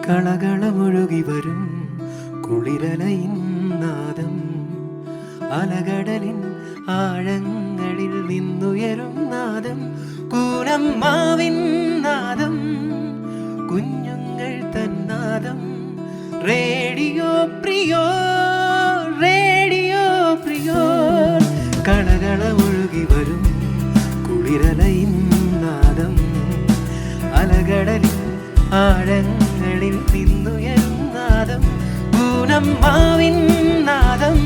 കളകളമൊഴുകി വരും കുളിരലയിൻ നാദം, അലകടലിൻ ആഴങ്ങളിൽ നിന്നുയരും നാദം, കൂനമ്മാവിൻ നാദം, കുഞ്ഞുങ്ങൾ തന്നാദം. Radio പ്രിയോ, radio പ്രിയോ. കളകളമൊഴുകി വരും കുളിരലയിൻ നാദം, അലകടലിൻ ആഴങ്ങളിൽ നിന്നുയരും നാദം, പൂനമ്മാവിൻ നാദം,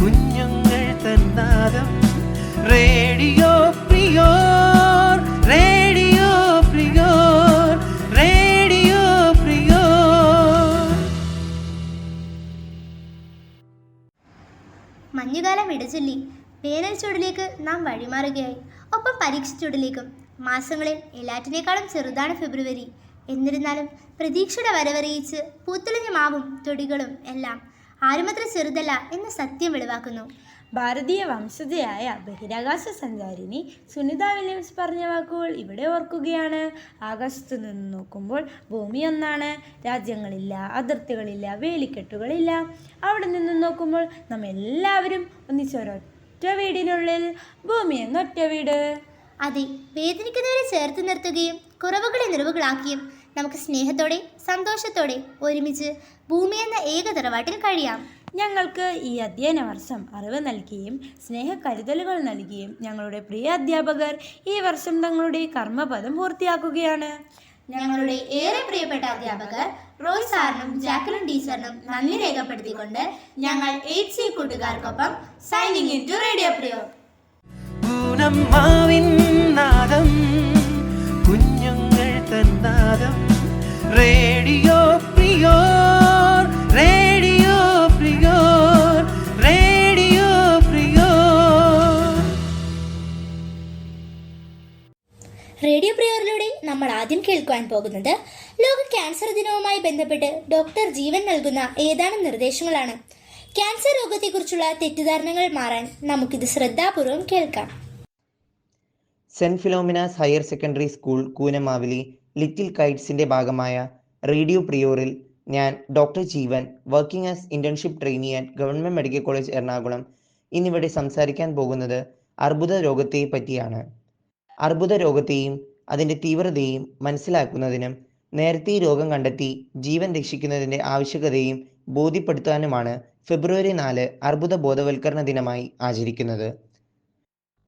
കുഞ്ഞുങ്ങൾ തന്നാദം. Radio Priyor, radio Priyor, radio Priyor. മഞ്ഞുകാലം ഇടചൊല്ലി വേനൽ ചൂടിലേക്ക് നാം വഴിമാറുകയായി. ഒപ്പം പരീക്ഷ ചൂടിലേക്കും. മാസങ്ങളിൽ എല്ലാറ്റിനേക്കാളും ചെറുതാണ് ഫെബ്രുവരി. എന്നിരുന്നാലും പ്രതീക്ഷയുടെ വരവറിയിച്ച് പൂത്തുലഞ്ഞ മാവും തൊടികളും എല്ലാം ആരുമത്ര ചെറുതല്ല എന്ന സത്യം വെളിവാക്കുന്നു. ഭാരതീയ വംശജയായ ബഹിരാകാശ സഞ്ചാരിനി സുനിത വില്യംസ് പറഞ്ഞ വാക്കുകൾ ഇവിടെ ഓർക്കുകയാണ്. ആകാശത്തു നിന്ന് നോക്കുമ്പോൾ ഭൂമി ഒന്നാണ്. രാജ്യങ്ങളില്ല, അതിർത്തികളില്ല, വേലിക്കെട്ടുകളില്ല. അവിടെ നിന്ന് നോക്കുമ്പോൾ നാം എല്ലാവരും ഒന്നിച്ചൊരൊറ്റ വീടിനുള്ളിൽ. ഭൂമി എന്നൊറ്റ വീട്. അതെ, വേദനിക്കുന്നവരെ ചേർത്ത് നിർത്തുകയും കുറവുകളെ നിറവുകളാക്കിയും നമുക്ക് സ്നേഹത്തോടെ സന്തോഷത്തോടെ ഒരുമിച്ച് ഭൂമി എന്ന ഏക തറവാട്ടിൽ കഴിയാം. ഞങ്ങൾക്ക് ഈ അധ്യയന വർഷം അറിവ് നൽകിയും സ്നേഹകരുതലുകൾ നൽകിയും ഞങ്ങളുടെ പ്രിയ അധ്യാപകർ ഈ വർഷം തങ്ങളുടെ കർമ്മപദം പൂർത്തിയാക്കുകയാണ്. ഞങ്ങളുടെ ഏറെ പ്രിയപ്പെട്ട അധ്യാപകർ റോയ് സാറിനും ജാക്വലിൻ ടീച്ചറിനും നന്ദി രേഖപ്പെടുത്തിക്കൊണ്ട് ഞങ്ങൾ 8C കൂട്ടുകാർക്കൊപ്പം signing in to radio Priyo. പൂനമ്മാവിൻ നാദം, കുഞ്ഞുങ്ങൾ തന്നാദം. Radio Priyor, radio Priyor, radio Priyor. Radio പ്രിയോറിലൂടെ നമ്മൾ ആദ്യം കേൾക്കുവാൻ പോകുന്നത് ലോക ക്യാൻസർ ദിനവുമായി ബന്ധപ്പെട്ട് ഡോക്ടർ ജീവൻ നൽകുന്ന ഏതാനും നിർദ്ദേശങ്ങളാണ്. ക്യാൻസർ രോഗത്തെക്കുറിച്ചുള്ള തെറ്റിദ്ധാരണകൾ മാറാൻ നമുക്കിത് ശ്രദ്ധാപൂർവം കേൾക്കാം. Saint Philomena's higher secondary school കൂനമാവിലി ലിറ്റിൽ കൈറ്റ്സിന്റെ ഭാഗമായ റേഡിയോ പ്രിയോറിൽ ഞാൻ doctor Jeevan, working as internship trainee at government medical college Ernakulam, ഇന്നിവിടെ സംസാരിക്കാൻ പോകുന്നത് അർബുദ രോഗത്തെ പറ്റിയാണ്. അർബുദ രോഗത്തെയും അതിൻ്റെ തീവ്രതയും മനസ്സിലാക്കുന്നതിനും നേരത്തെ രോഗം കണ്ടെത്തി ജീവൻ രക്ഷിക്കുന്നതിൻ്റെ ആവശ്യകതയും ബോധ്യപ്പെടുത്താനുമാണ് ഫെബ്രുവരി 4 അർബുദ ബോധവൽക്കരണ ദിനമായി ആചരിക്കുന്നത്.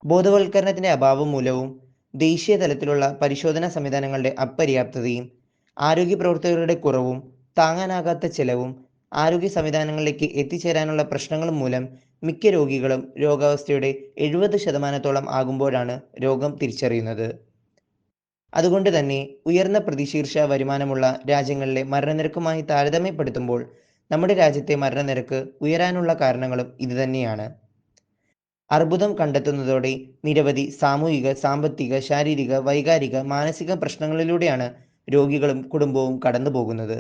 ബോധവൽക്കരണത്തിൻ്റെ അഭാവം മൂലവും ദേശീയ തലത്തിലുള്ള പരിശോധനാ സംവിധാനങ്ങളുടെ അപര്യാപ്തതയും ആരോഗ്യ പ്രവർത്തകരുടെ കുറവും താങ്ങാനാകാത്ത ചെലവും ആരോഗ്യ സംവിധാനങ്ങളിലേക്ക് എത്തിച്ചേരാനുള്ള പ്രശ്നങ്ങളും മൂലം മിക്ക രോഗികളും രോഗാവസ്ഥയുടെ 70% ആകുമ്പോഴാണ് രോഗം തിരിച്ചറിയുന്നത്. അതുകൊണ്ട് തന്നെ ഉയർന്ന പ്രതിശീർഷ വരുമാനമുള്ള രാജ്യങ്ങളിലെ മരണനിരക്കുമായി താരതമ്യപ്പെടുത്തുമ്പോൾ നമ്മുടെ രാജ്യത്തെ മരണനിരക്ക് ഉയരാനുള്ള കാരണങ്ങളും ഇതുതന്നെയാണ്. അർബുദം കണ്ടെത്തുന്നതോടെ നിരവധി സാമൂഹിക, സാമ്പത്തിക, ശാരീരിക, വൈകാരിക, മാനസിക പ്രശ്നങ്ങളിലൂടെയാണ് രോഗികളും കുടുംബവും കടന്നു പോകുന്നത്.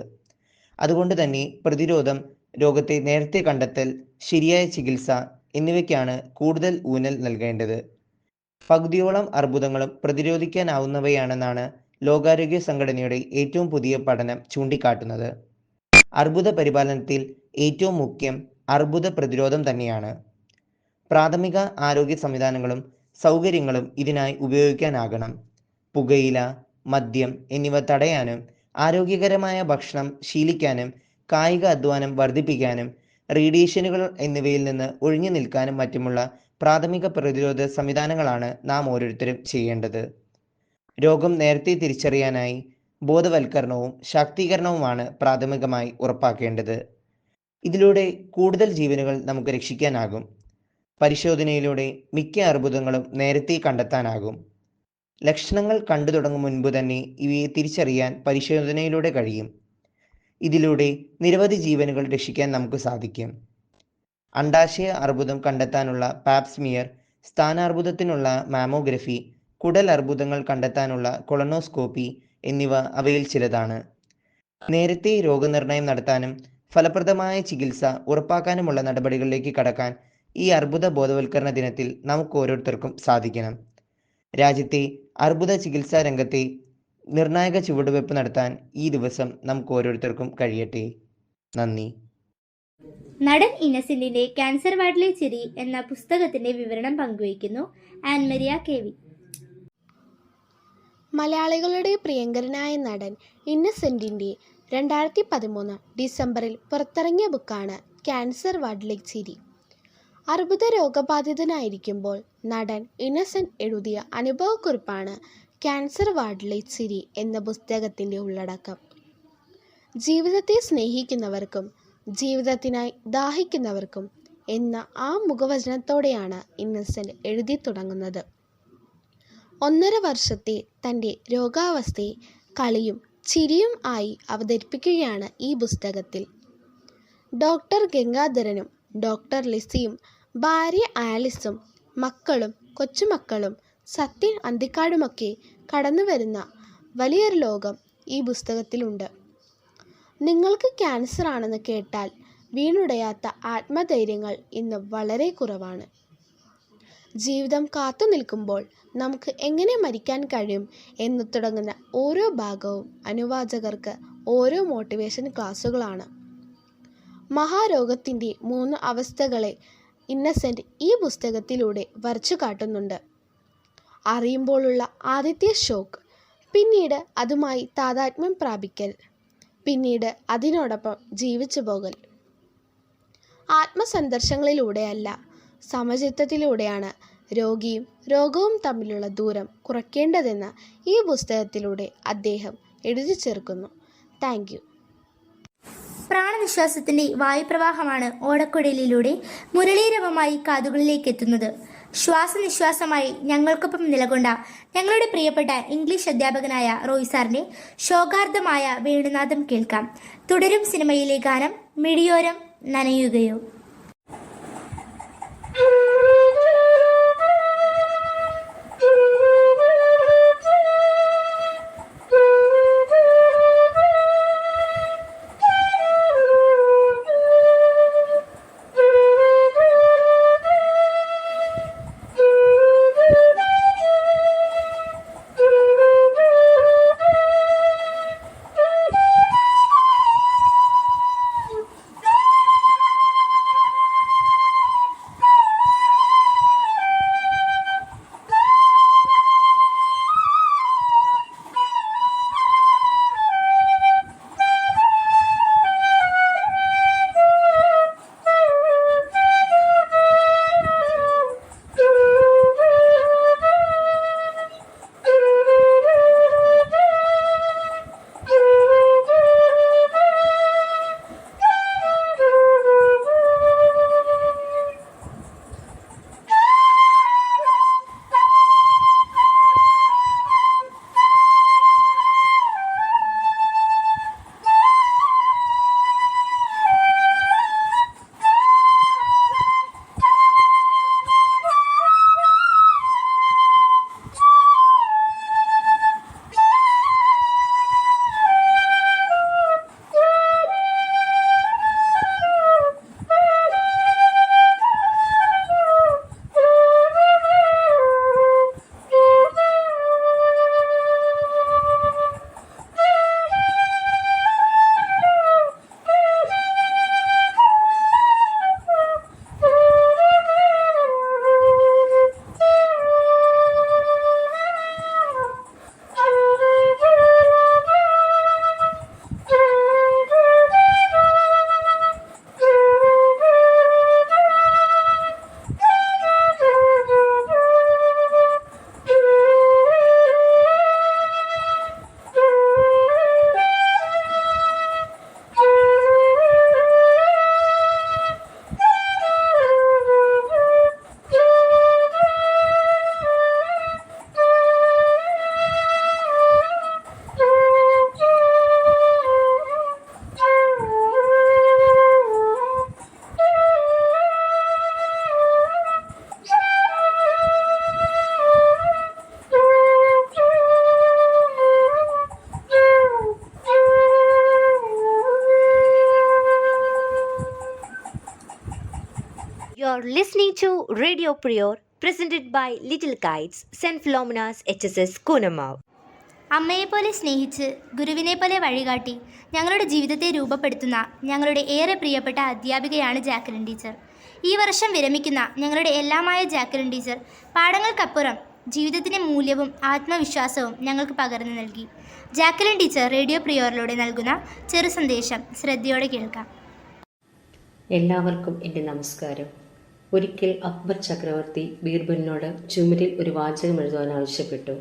അതുകൊണ്ട് തന്നെ പ്രതിരോധം, രോഗത്തെ നേരത്തെ കണ്ടെത്തൽ, ശരിയായ ചികിത്സ എന്നിവയ്ക്കാണ് കൂടുതൽ ഊന്നൽ നൽകേണ്ടത്. പകുതിയോളം അർബുദങ്ങളും പ്രതിരോധിക്കാനാവുന്നവയാണെന്നാണ് ലോകാരോഗ്യ സംഘടനയുടെ ഏറ്റവും പുതിയ പഠനം ചൂണ്ടിക്കാട്ടുന്നത്. അർബുദ പരിപാലനത്തിൽ ഏറ്റവും മുഖ്യം അർബുദ പ്രതിരോധം തന്നെയാണ്. പ്രാഥമിക ആരോഗ്യ സംവിധാനങ്ങളും സൗകര്യങ്ങളും ഇതിനായി ഉപയോഗിക്കാനാകണം. പുകയില, മദ്യം എന്നിവ തടയാനും ആരോഗ്യകരമായ ഭക്ഷണം ശീലിക്കാനും കായിക അധ്വാനം വർദ്ധിപ്പിക്കാനും റേഡിയേഷനുകൾ എന്നിവയിൽ നിന്ന് ഒഴിഞ്ഞു നിൽക്കാനും മറ്റുമുള്ള പ്രാഥമിക പ്രതിരോധ സംവിധാനങ്ങളാണ് നാം ഓരോരുത്തരും ചെയ്യേണ്ടത്. രോഗം നേരത്തെ തിരിച്ചറിയാനായി ബോധവൽക്കരണവും ശാക്തീകരണവുമാണ് പ്രാഥമികമായി ഉറപ്പാക്കേണ്ടത്. ഇതിലൂടെ കൂടുതൽ ജീവനുകൾ നമുക്ക് രക്ഷിക്കാനാകും. പരിശോധനയിലൂടെ മിക്ക അർബുദങ്ങളും നേരത്തെ കണ്ടെത്താനാകും. ലക്ഷണങ്ങൾ കണ്ടു തുടങ്ങും മുൻപ് തന്നെ ഇവയെ തിരിച്ചറിയാൻ പരിശോധനയിലൂടെ കഴിയും. ഇതിലൂടെ നിരവധി ജീവനുകൾ രക്ഷിക്കാൻ നമുക്ക് സാധിക്കും. അണ്ഡാശയ അർബുദം കണ്ടെത്താനുള്ള പാപ്സ്മിയർ, സ്ഥാനാർബുദത്തിനുള്ള മാമോഗ്രഫി, കുടൽ അർബുദങ്ങൾ കണ്ടെത്താനുള്ള കൊളനോസ്കോപ്പി എന്നിവ അവയിൽ ചിലതാണ്. നേരത്തെ രോഗനിർണയം നടത്താനും ഫലപ്രദമായ ചികിത്സ ഉറപ്പാക്കാനുമുള്ള നടപടികളിലേക്ക് കടക്കാൻ ഈ അർബുദ ബോധവൽക്കരണ ദിനത്തിൽ നമുക്ക് ഓരോരുത്തർക്കും സാധിക്കണം. രാജ്യത്തെ അർബുദ ചികിത്സാ രംഗത്തെ നിർണായക ചുവടുവയ്പ് നടത്താൻ ഈ ദിവസം നമുക്ക് ഓരോരുത്തർക്കും കഴിയട്ടെ. നന്ദി. നടൻ ഇന്നസെന്റിന്റെ ക്യാൻസർ വാർഡിലെ ചിരി എന്ന പുസ്തകത്തിന്റെ വിവരണം പങ്കുവയ്ക്കുന്നു ആൻമരിയ KV. മലയാളികളുടെ പ്രിയങ്കരനായ നടൻ ഇന്നസെന്റിന്റെ 2013 ഡിസംബറിൽ പുറത്തിറങ്ങിയ ബുക്കാണ് ക്യാൻസർ വാർഡിലെ ചിരി. അർബുദ രോഗബാധിതനായിരിക്കുമ്പോൾ നടൻ ഇന്നസെന്റ് എഴുതിയ അനുഭവക്കുറിപ്പാണ് ക്യാൻസർ വാർഡിലെ ചിരി എന്ന പുസ്തകത്തിന്റെ ഉള്ളടക്കം. ജീവിതത്തെ സ്നേഹിക്കുന്നവർക്കും ജീവിതത്തിനായി ദാഹിക്കുന്നവർക്കും എന്ന ആ മുഖവചനത്തോടെയാണ് ഇന്നസെന്റ് എഴുതി തുടങ്ങുന്നത്. 1.5 വർഷത്തെ തൻ്റെ രോഗാവസ്ഥയെ കളിയും ചിരിയും ആയി അവതരിപ്പിക്കുകയാണ് ഈ പുസ്തകത്തിൽ. ഡോക്ടർ ഗംഗാധരനും ഡോക്ടർ ലിസിയും ഭാര്യ ആലിസും മക്കളും കൊച്ചുമക്കളും സത്യൻ അന്തിക്കാടുമൊക്കെ കടന്നു വരുന്ന വലിയൊരു ലോകം ഈ പുസ്തകത്തിലുണ്ട്. നിങ്ങൾക്ക് ക്യാൻസർ ആണെന്ന് കേട്ടാൽ വീണുടയാത്ത ആത്മധൈര്യങ്ങൾ ഇന്ന് വളരെ കുറവാണ്. ജീവിതം കാത്തു നിൽക്കുമ്പോൾ നമുക്ക് എങ്ങനെ മരിക്കാൻ കഴിയും എന്ന് തുടങ്ങുന്ന ഓരോ ഭാഗവും അനുവാചകർക്ക് ഓരോ മോട്ടിവേഷൻ ക്ലാസുകളാണ്. മഹാരോഗത്തിൻ്റെ 3 അവസ്ഥകളെ ഇന്നസെന്റ് ഈ പുസ്തകത്തിലൂടെ വരച്ചു കാട്ടുന്നുണ്ട്. അറിയുമ്പോഴുള്ള ആദ്യത്തെ ഷോക്ക്, പിന്നീട് അതുമായി താതാത്മ്യം പ്രാപിക്കൽ, പിന്നീട് അതിനോടൊപ്പം ജീവിച്ചു പോകൽ. ആത്മസന്ദർശങ്ങളിലൂടെയല്ല, സമചിത്തത്തിലൂടെയാണ് രോഗിയും രോഗവും തമ്മിലുള്ള ദൂരം കുറയ്ക്കേണ്ടതെന്ന് ഈ പുസ്തകത്തിലൂടെ അദ്ദേഹം എഴുതി ചേർക്കുന്നു. Thank you. പ്രാണനിശ്വാസത്തിന്റെ വായുപ്രവാഹമാണ് ഓടക്കുഴലിലൂടെ മുരളീരവമായി കാതുകളിലേക്ക് എത്തുന്നത്. ശ്വാസനിശ്വാസമായി ഞങ്ങൾക്കൊപ്പം നിലകൊണ്ട ഞങ്ങളുടെ പ്രിയപ്പെട്ട ഇംഗ്ലീഷ് അധ്യാപകനായ റോയ് സാറിന്റെ ശോകാർദ്ദമായ വേണുനാദം കേൾക്കാം. തുടരും സിനിമയിലെ ഗാനം മിഴിയോരം നനയുകയോ. You're listening to Radio Prior, presented by Little Kites, St. Philomena's HSS Kunamav. അമ്മയെപ്പോലെ സ്നേഹിച്ച് ഗുരുവിനെ പോലെ വഴികാട്ടി ഞങ്ങളുടെ ജീവിതത്തെ രൂപപ്പെടുത്തുന്ന ഞങ്ങളുടെ ഏറെ പ്രിയപ്പെട്ട അധ്യാപികയാണ് ജാക്കലിൻ ടീച്ചർ. ഈ വർഷം വിരമിക്കുന്ന ഞങ്ങളുടെ എല്ലാമായ ജാക്കലിൻ ടീച്ചർ പാഠങ്ങൾക്കപ്പുറം ജീവിതത്തിൻ്റെ മൂല്യവും ആത്മവിശ്വാസവും ഞങ്ങൾക്ക് പകർന്നു നൽകി. ജാക്കലിൻ ടീച്ചർ റേഡിയോ പ്രിയോറിലൂടെ നൽകുന്ന ചെറു സന്ദേശം ശ്രദ്ധയോടെ കേൾക്കാം. എല്ലാവർക്കും എൻ്റെ നമസ്കാരം. ഒരിക്കൽ അക്ബർ ചക്രവർത്തി ബീർബലിനോട് ചുമരിൽ ഒരു വാചകം എഴുതുവാൻ ആവശ്യപ്പെട്ടു.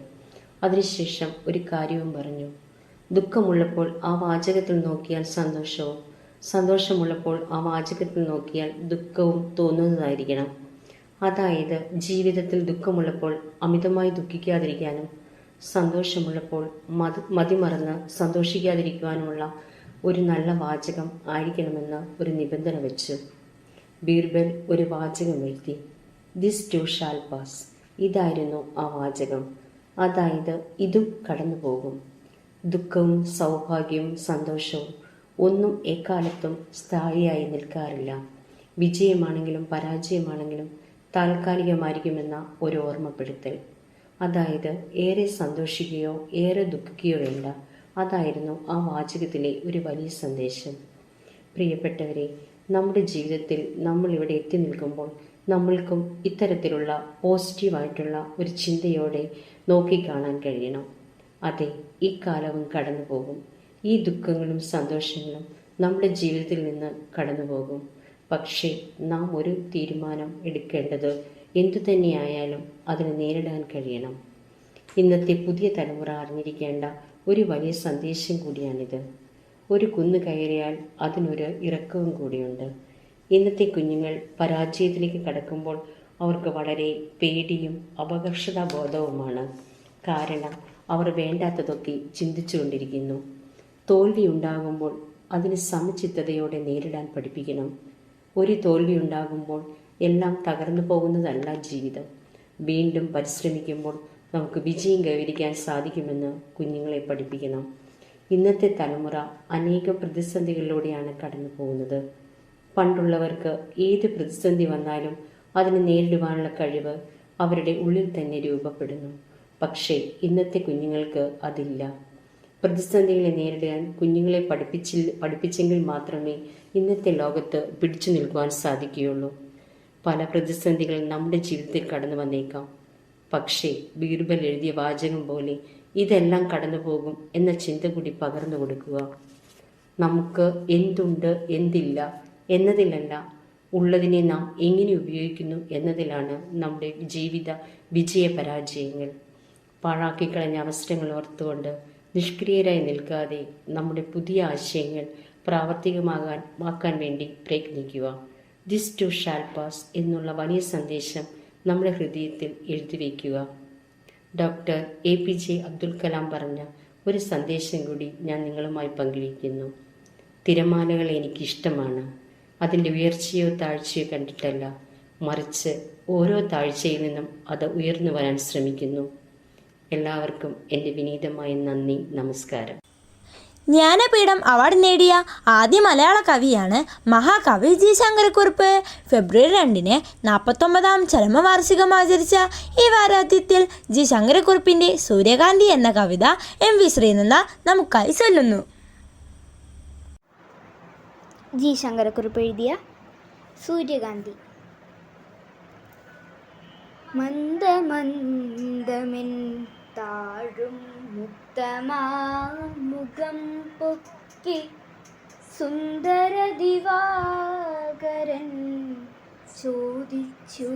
അതിനുശേഷം ഒരു കാര്യവും പറഞ്ഞു. ദുഃഖമുള്ളപ്പോൾ ആ വാചകത്തിൽ നോക്കിയാൽ സന്തോഷവും, സന്തോഷമുള്ളപ്പോൾ ആ വാചകത്തിൽ നോക്കിയാൽ ദുഃഖവും തോന്നുന്നതായിരിക്കണം. അതായത് ജീവിതത്തിൽ ദുഃഖമുള്ളപ്പോൾ അമിതമായി ദുഃഖിക്കാതിരിക്കാനും സന്തോഷമുള്ളപ്പോൾ മതിമറന്ന് സന്തോഷിക്കാതിരിക്കുവാനുമുള്ള ഒരു നല്ല വാചകം ആയിരിക്കണമെന്ന് ഒരു നിബന്ധന വെച്ചു. ബീർബൽ ഒരു വാചകം എഴുതി. This too shall pass. ഇതായിരുന്നു ആ വാചകം. അതായത് ഇതും കടന്നു പോകും. ദുഃഖവും സൗഭാഗ്യവും സന്തോഷവും ഒന്നും എക്കാലത്തും സ്ഥായിയായി നിൽക്കാറില്ല. വിജയമാണെങ്കിലും പരാജയമാണെങ്കിലും താൽക്കാലികമായിരിക്കുമെന്ന ഒരു ഓർമ്മപ്പെടുത്തൽ. അതായത് ഏറെ സന്തോഷിക്കുകയോ ഏറെ ദുഃഖിക്കുകയോ വേണ്ട. അതായിരുന്നു ആ വാചകത്തിലെ ഒരു വലിയ സന്ദേശം. പ്രിയപ്പെട്ടവരെ, നമ്മുടെ ജീവിതത്തിൽ നമ്മൾ ഇവിടെ എത്തി നിൽക്കുമ്പോൾ നമ്മൾക്കും ഇത്തരത്തിലുള്ള പോസിറ്റീവായിട്ടുള്ള ഒരു ചിന്തയോടെ നോക്കിക്കാണാൻ കഴിയണം. അതെ, ഈ കാലവും കടന്നു പോകും. ഈ ദുഃഖങ്ങളും സന്തോഷങ്ങളും നമ്മുടെ ജീവിതത്തിൽ നിന്ന് കടന്നു പോകും. പക്ഷേ നാം ഒരു തീരുമാനം എടുക്കേണ്ടത് എന്തു തന്നെയായാലും അതിനെ നേരിടാൻ കഴിയണം. ഇന്നത്തെ പുതിയ തലമുറ അറിഞ്ഞിരിക്കേണ്ട ഒരു വലിയ സന്ദേശം കൂടിയാണിത്. ഒരു കുന്ന് കയറിയാൽ അതിനൊരു ഇറക്കവും കൂടിയുണ്ട്. ഇന്നത്തെ കുഞ്ഞുങ്ങൾ പരാജയത്തിലേക്ക് കടക്കുമ്പോൾ അവർക്ക് വളരെ പേടിയും അപകർഷതാബോധവുമാണ്. കാരണം അവർ വേണ്ടാത്തതൊക്കെ ചിന്തിച്ചുകൊണ്ടിരിക്കുന്നു. തോൽവി ഉണ്ടാകുമ്പോൾ അതിന് സമചിത്തതയോടെ നേരിടാൻ പഠിപ്പിക്കണം. ഒരു തോൽവി ഉണ്ടാകുമ്പോൾ എല്ലാം തകർന്നു പോകുന്നതല്ല ജീവിതം. വീണ്ടും പരിശ്രമിക്കുമ്പോൾ നമുക്ക് വിജയം കൈവരിക്കാൻ സാധിക്കുമെന്ന് കുഞ്ഞുങ്ങളെ പഠിപ്പിക്കണം. ഇന്നത്തെ തലമുറ അനേകം പ്രതിസന്ധികളിലൂടെയാണ് കടന്നു പോകുന്നത്. പണ്ടുള്ളവർക്ക് ഏത് പ്രതിസന്ധി വന്നാലും അതിനെ നേരിടുവാനുള്ള കഴിവ് അവരുടെ ഉള്ളിൽ തന്നെ രൂപപ്പെടുന്നു. പക്ഷേ ഇന്നത്തെ കുഞ്ഞുങ്ങൾക്ക് അതില്ല. പ്രതിസന്ധികളെ നേരിടാൻ കുഞ്ഞുങ്ങളെ പഠിപ്പിച്ചെങ്കിൽ മാത്രമേ ഇന്നത്തെ ലോകത്ത് പിടിച്ചു നിൽക്കുവാൻ സാധിക്കുകയുള്ളൂ. പല പ്രതിസന്ധികൾ നമ്മുടെ ജീവിതത്തിൽ കടന്നു വന്നേക്കാം. പക്ഷേ ബീർബൽ എഴുതിയ വാചകം പോലെ ഇതെല്ലാം കടന്നു പോകും എന്ന ചിന്ത കൂടി പകർന്നു കൊടുക്കുക. നമുക്ക് എന്തുണ്ട് എന്തില്ല എന്നതിലല്ല, ഉള്ളതിനെ നാം എങ്ങനെ ഉപയോഗിക്കുന്നു എന്നതിലാണ് നമ്മുടെ ജീവിത വിജയ പരാജയങ്ങൾ. പാഴാക്കിക്കളഞ്ഞ അവസരങ്ങൾ ഓർത്തുകൊണ്ട് നിഷ്ക്രിയരായി നിൽക്കാതെ നമ്മുടെ പുതിയ ആശയങ്ങൾ പ്രാവർത്തികമാക്കാൻ വേണ്ടി പ്രയത്നിക്കുക. ദിസ് ടു ഷാൽ പാസ് എന്നുള്ള വലിയ സന്ദേശം നമ്മുടെ ഹൃദയത്തിൽ എഴുതി വയ്ക്കുക. ഡോക്ടർ APJ അബ്ദുൽ കലാം പറഞ്ഞ ഒരു സന്ദേശം കൂടി ഞാൻ നിങ്ങളുമായി പങ്കുവയ്ക്കുന്നു. തിരമാലകൾ എനിക്കിഷ്ടമാണ്. അതിൻ്റെ ഉയർച്ചയോ താഴ്ചയോ കണ്ടിട്ടല്ല, മറിച്ച് ഓരോ താഴ്ചയിൽ നിന്നും അത് ഉയർന്നു വരാൻ ശ്രമിക്കുന്നു. എല്ലാവർക്കും എൻ്റെ വിനീതമായ നന്ദി, നമസ്കാരം. ജ്ഞാനപീഠം അവാർഡ് നേടിയ ആദ്യ മലയാള കവിയാണ് മഹാകവി ജി ശങ്കരക്കുറുപ്പ്. ഫെബ്രുവരി 2-ന് 49ാം ചരമവാർഷികം ആചരിച്ച ഈ വാരാന്ത്യത്തിൽ ജി ശങ്കരക്കുറുപ്പിൻ്റെ സൂര്യകാന്തി എന്ന കവിത MV ശ്രീനന്ദ നമുക്കായി ചൊല്ലുന്നു. ജി ശങ്കരക്കുറുപ്പ് എഴുതിയ സൂര്യകാന്തി. മന്ദമന്ദമെൻ താഴും മുക്തമാമുഖം പൊക്കി സുന്ദര ദിവാകരൻ ചോദിച്ചു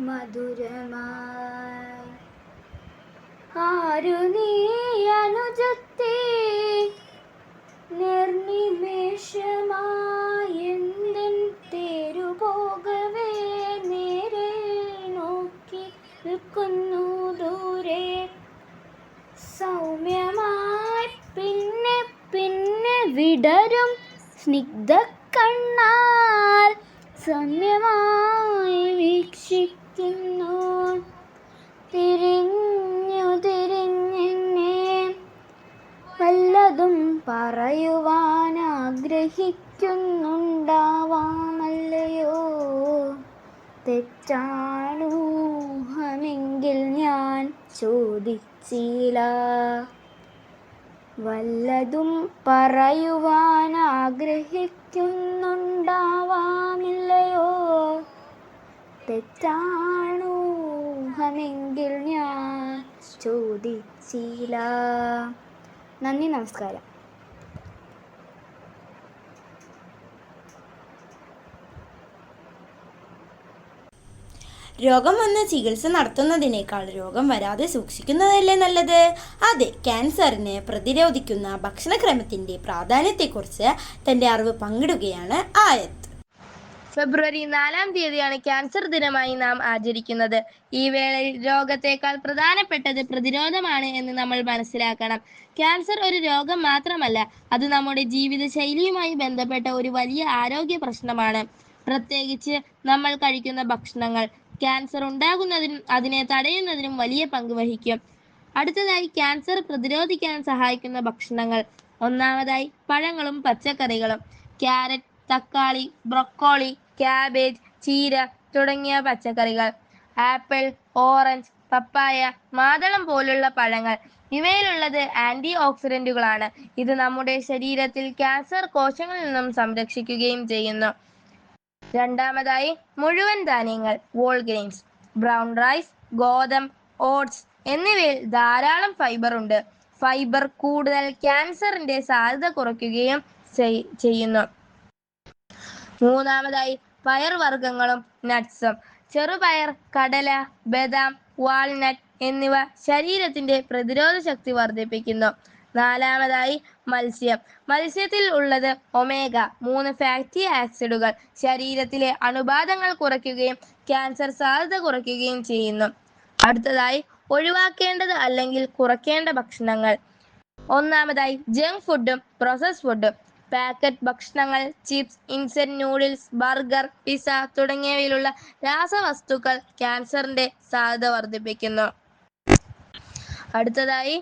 മധുരമായി, ആരു നീ അനുജത്തെ നിർനിമേഷമായെന്തെൻ തേരുപോകവേ നേരെ നോക്കി നിൽക്കുന്നു ദൂരെ, സൗമ്യമായി പിന്നെ പിന്നെ വിടരും സ്നിഗ്ധ കണ്ണാൽ സൗമ്യമായി വീക്ഷിക്കുന്നു. തിരിഞ്ഞു തിരിഞ്ഞെന്നെ വല്ലതും പറയുവാൻ ആഗ്രഹിക്കുന്നുണ്ടാവാമല്ലയോ, തെറ്റാണൂഹമെങ്കിൽ ഞാൻ ചോദിച്ചില്ല. വല്ലതും പറയുവാൻ ആഗ്രഹിക്കുന്നുണ്ടാവാമില്ലയോ? തെറ്റാണൂഹമെങ്കിൽ ഞാൻ ചോദിച്ചില്ല. നന്ദി, നമസ്കാരം. രോഗം വന്ന് ചികിത്സ നടത്തുന്നതിനേക്കാൾ രോഗം വരാതെ സൂക്ഷിക്കുന്നതല്ലേ നല്ലത്? അതെ, ക്യാൻസറിനെ പ്രതിരോധിക്കുന്ന ഭക്ഷണക്രമത്തിൻ്റെ പ്രാധാന്യത്തെക്കുറിച്ച് തൻ്റെ അറിവ് പങ്കിടുകയാണ് ആയത്ത്. ഫെബ്രുവരി 4-ാം തീയതിയാണ് ക്യാൻസർ ദിനമായി നാം ആചരിക്കുന്നത്. ഈ വേളയിൽ രോഗത്തേക്കാൾ പ്രധാനപ്പെട്ടത് പ്രതിരോധമാണ് എന്ന് നമ്മൾ മനസ്സിലാക്കണം. ക്യാൻസർ ഒരു രോഗം മാത്രമല്ല, അത് നമ്മുടെ ജീവിതശൈലിയുമായി ബന്ധപ്പെട്ട ഒരു വലിയ ആരോഗ്യ പ്രശ്നമാണ്. പ്രത്യേകിച്ച് നമ്മൾ കഴിക്കുന്ന ഭക്ഷണങ്ങൾ ക്യാൻസർ ഉണ്ടാകുന്നതിനും അതിനെ തടയുന്നതിനും വലിയ പങ്ക് വഹിക്കും. അടുത്തതായി, ക്യാൻസർ പ്രതിരോധിക്കാൻ സഹായിക്കുന്ന ഭക്ഷണങ്ങൾ. ഒന്നാമതായി, പഴങ്ങളും പച്ചക്കറികളും. ക്യാരറ്റ്, തക്കാളി, ബ്രൊക്കോളി, ക്യാബേജ്, ചീര തുടങ്ങിയ പച്ചക്കറികൾ. ആപ്പിൾ, ഓറഞ്ച്, പപ്പായ, മാതളം പോലുള്ള പഴങ്ങൾ. ഇവയിലുള്ളത് ആന്റി ഓക്സിഡന്റുകളാണ്. ഇത് നമ്മുടെ ശരീരത്തിൽ ക്യാൻസർ കോശങ്ങളിൽ നിന്നും സംരക്ഷിക്കുകയും ചെയ്യുന്നു. രണ്ടാമതായി, മുഴുവൻ ധാന്യങ്ങൾ, വോൾ ഗ്രെയിൻസ്. ബ്രൗൺ റൈസ്, ഗോതമ്പ്, ഓട്സ് എന്നിവയിൽ ധാരാളം ഫൈബർ ഉണ്ട്. ഫൈബർ കൂടുതൽ ക്യാൻസറിന്റെ സാധ്യത കുറയ്ക്കുകയും ചെയ്യുന്നു. മൂന്നാമതായി, പയർവർഗ്ഗങ്ങളും നട്ട്സും. ചെറുപയർ, കടല, ബദാം, വാൾനട്ട് എന്നിവ ശരീരത്തിന്റെ പ്രതിരോധ ശക്തി വർദ്ധിപ്പിക്കുന്നു. നാലാമതായി, മത്സ്യം. മത്സ്യത്തിൽ ഉള്ളത് omega-3 ഫാറ്റി ആസിഡുകൾ ശരീരത്തിലെ അണുബാധകൾ കുറയ്ക്കുകയും ക്യാൻസർ സാധ്യത കുറയ്ക്കുകയും ചെയ്യുന്നു. അടുത്തതായി, ഒഴിവാക്കേണ്ടത് അല്ലെങ്കിൽ കുറയ്ക്കേണ്ട ഭക്ഷണങ്ങൾ. ഒന്നാമതായി, ജങ്ക് ഫുഡും പ്രോസസ് ഫുഡും. പാക്കറ്റ് ഭക്ഷണങ്ങൾ, chips, instant noodles, burger, pizza തുടങ്ങിയവയിലുള്ള രാസവസ്തുക്കൾ ക്യാൻസറിന്റെ സാധ്യത വർദ്ധിപ്പിക്കുന്നു. അടുത്തതായി,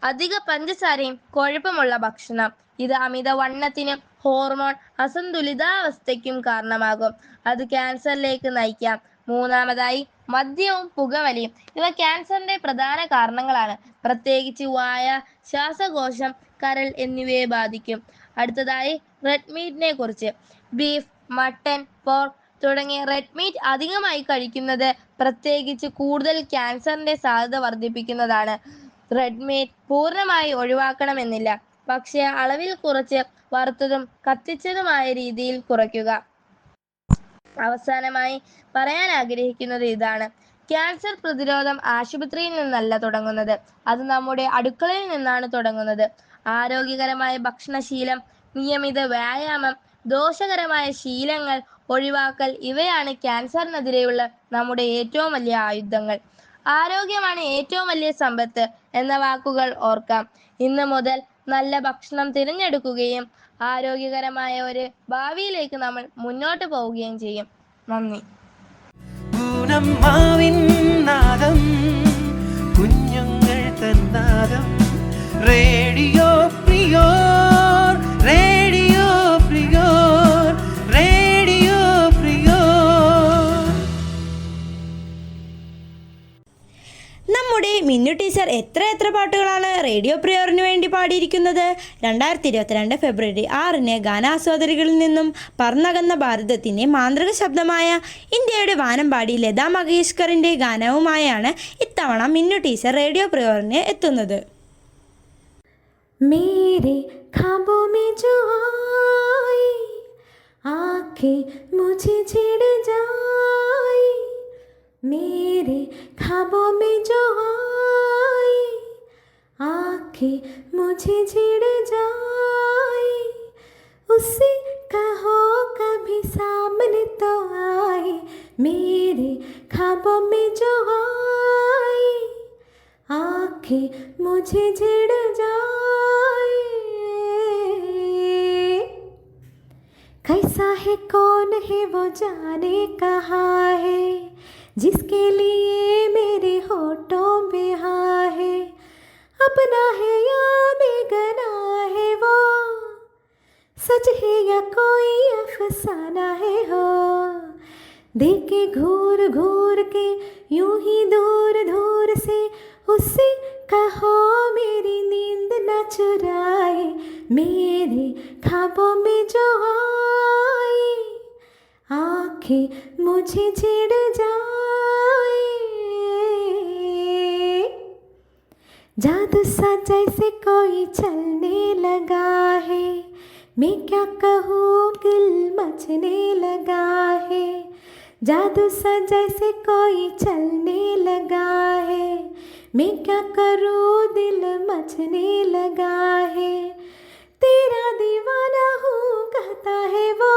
അധിക പഞ്ചസാരയും കൊഴുപ്പുമുള്ള ഭക്ഷണം. ഇത് അമിതവണ്ണത്തിനും ഹോർമോൺ അസന്തുലിതാവസ്ഥയ്ക്കും കാരണമാകും. അത് ക്യാൻസറിലേക്ക് നയിക്കാം. മൂന്നാമതായി, മദ്യവും പുകവലിയും. ഇവ ക്യാൻസറിന്റെ പ്രധാന കാരണങ്ങളാണ്. പ്രത്യേകിച്ച് വായ, ശ്വാസകോശം, കരൾ എന്നിവയെ ബാധിക്കും. അടുത്തതായി, റെഡ് മീറ്റിനെ കുറിച്ച്. ബീഫ്, മട്ടൻ, പോർക്ക് തുടങ്ങിയ റെഡ് മീറ്റ് അധികമായി കഴിക്കുന്നത് പ്രത്യേകിച്ച് കൂടുതൽ ക്യാൻസറിന്റെ സാധ്യത വർദ്ധിപ്പിക്കുന്നതാണ്. റെഡ് മീറ്റ് പൂർണ്ണമായി ഒഴിവാക്കണമെന്നില്ല, പക്ഷേ അളവിൽ കുറച്ച് വറുത്തതും കത്തിച്ചതുമായ രീതിയിൽ കുറയ്ക്കുക. അവസാനമായി പറയാൻ ആഗ്രഹിക്കുന്നത് ഇതാണ്: ക്യാൻസർ പ്രതിരോധം ആശുപത്രിയിൽ നിന്നല്ല തുടങ്ങുന്നത്, അത് നമ്മുടെ അടുക്കളയിൽ നിന്നാണ് തുടങ്ങുന്നത്. ആരോഗ്യകരമായ ഭക്ഷണശീലം, നിയമിത വ്യായാമം, ദോഷകരമായ ശീലങ്ങൾ ഒഴിവാക്കൽ ഇവയാണ് ക്യാൻസറിനെതിരെയുള്ള നമ്മുടെ ഏറ്റവും വലിയ ആയുധങ്ങൾ. ആരോഗ്യമാണ് ഏറ്റവും വലിയ സമ്പത്ത് എന്ന വാക്കുകൾ ഓർക്കാം. ഇന്ന് മുതൽ നല്ല ഭക്ഷണം തിരഞ്ഞെടുക്കുകയും ആരോഗ്യകരമായ ഒരു ഭാവിയിലേക്ക് നമ്മൾ മുന്നോട്ട് പോവുകയും ചെയ്യും. നന്ദി. നാദം, കുഞ്ഞുങ്ങൾ തന്നാദം. Radio Priyor, radio Priyor, radio Priyor. നമ്മുടെ മിന്നു ടീച്ചർ എത്ര പാട്ടുകളാണ് റേഡിയോ പ്രിയറിന് വേണ്ടി പാടിയിരിക്കുന്നത്. 2022 ഫെബ്രുവരി 6 ഗാനാസ്വാദകരികളിൽ നിന്നും പറന്നകന്ന ഭാരതത്തിൻ്റെ മാന്ത്രിക ശബ്ദമായ ഇന്ത്യയുടെ വാനമ്പാടി ലതാ മങ്കേഷ്കറിൻ്റെ ഗാനവുമായാണ് ഇത്തവണ മിന്നു ടീച്ചർ റേഡിയോ പ്രിയറിന് എത്തുന്നത്. मेरे ख्वाबों में जो आई आँखें मुझे छिड़ जाई, मेरे ख्वाबों में जो आई आँखें मुझे छिड़ जाई, उससे कहो कभी सामने तो आए, मेरे ख्वाबों में जो आई आँखें मुझे छिड़ जाए। कैसा है, कौन है वो, जाने कहाँ है, जिसके लिए मेरे होठों पे हाँ है, अपना है या बेगना है वो, सच है या कोई अफसाना है हो, देखे घूर घूर के यूं ही दूर दूर से उससे कहो मेरी नींद न चुराए, मेरे ख्वाबों में जो आए, आंखें मुझे छेड़ जाए। जादू सा जैसे कोई चलने लगा है, मैं क्या कहूँ दिल मचने लगा है। जादू सा जैसे कोई चलने लगा है, मैं क्या करूँ दिल मचने लगा है। तेरा दीवाना हूँ कहता है वो,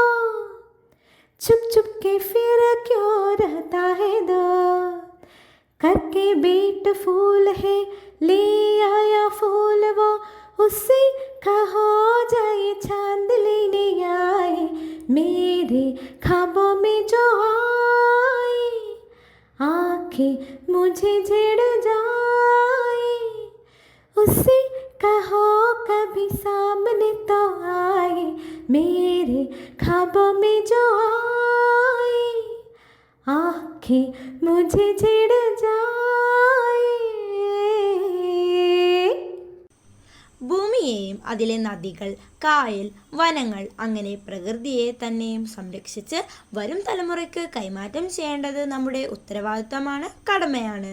चुप चुप के फिर क्यों रहता है दो। करके बेट फूल है ले आया फूल वो, उससे कहो जाए चांद लेने आए, मेरे ख्वाबों में जो आए, आंखें मुझे छेड़ जाए। उससे कहो कभी सामने तो आए, मेरे ख्वाबों में जो आए, आंखें मुझे छेड़ जाए। ഭൂമിയെയും അതിലെ നദികൾ, കായൽ, വനങ്ങൾ അങ്ങനെ പ്രകൃതിയെ തന്നെയും സംരക്ഷിച്ച് വരും തലമുറയ്ക്ക് കൈമാറ്റം ചെയ്യേണ്ടത് നമ്മുടെ ഉത്തരവാദിത്തമാണ്, കടമയാണ്.